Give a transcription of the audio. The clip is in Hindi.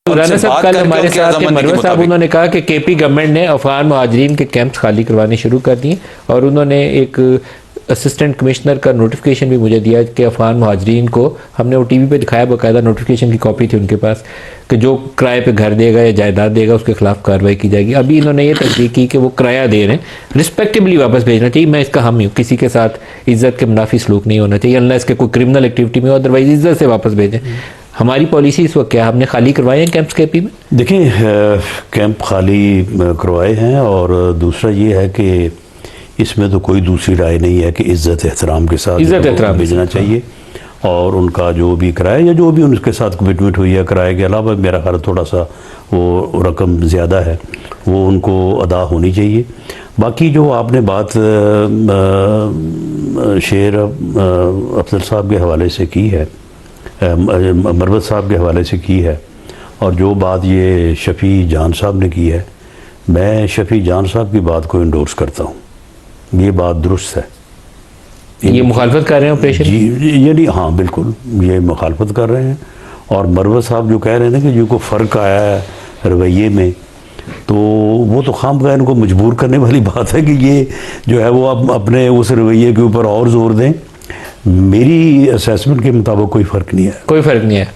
राना साहब कल हमारे साथ मरवत साहब, उन्होंने कहा कि केपी गवर्नमेंट ने अफगान मुहाजिरीन के कैंप्स खाली करवाने शुरू कर दिए और उन्होंने एक असिस्टेंट कमिश्नर का नोटिफिकेशन भी मुझे दिया कि अफगान मुहाजिरीन को, हमने वो टीवी पे दिखाया, बाकायदा नोटिफिकेशन की कॉपी थी उनके पास, कि जो किराए पे घर देगा या जायदाद देगा उसके खिलाफ कार्रवाई की जाएगी। अभी इन्होंने ये तस्दीक की कि वो किराया दे रहे हैं, रिस्पेक्टिवली वापस भेजना चाहिए। मैं इसका हामी हूँ, किसी के साथ इज्जत के मुनाफी सलूक नहीं होना चाहिए अनलेस के कोई क्रिमिनल एक्टिविटी में हो, अदरवाइज इज्जत से वापस भेजें। हमारी पॉलिसी इस वक्त क्या है? हमने खाली करवाए हैं कैंप्स केपी में? देखिए, कैंप खाली करवाए हैं और दूसरा ये है कि इसमें तो कोई दूसरी राय नहीं है कि इज्जत एहतराम के साथ भेजना चाहिए और उनका जो भी किराया या जो भी उनके साथ कमिटमेंट हुई है किराए के अलावा, मेरा ख्याल थोड़ा सा वो रकम ज़्यादा है, वो उनको अदा होनी चाहिए। बाकी जो आपने बात शेर अफजल साहब के हवाले से की है, मरवत साहब के हवाले से की है, और जो बात ये शफ़ी जान साहब ने की है, मैं शफ़ी जान साहब की बात को इंडोर्स करता हूँ। ये बात दुरुस्त है। ये मुखालफत कर रहे हैं ऑपरेशन जी, ये नहीं, हाँ बिल्कुल ये मुखालफत कर रहे हैं। और मरवत साहब जो कह रहे हैं ना कि जिनको फ़र्क आया है रवैये में, तो वो तो खामखा इनको मजबूर करने वाली बात है कि ये जो है वो अब अपने उस रवैये के ऊपर और जोर दें। मेरी असेसमेंट के मुताबिक कोई फ़र्क नहीं है। कोई फ़र्क नहीं है।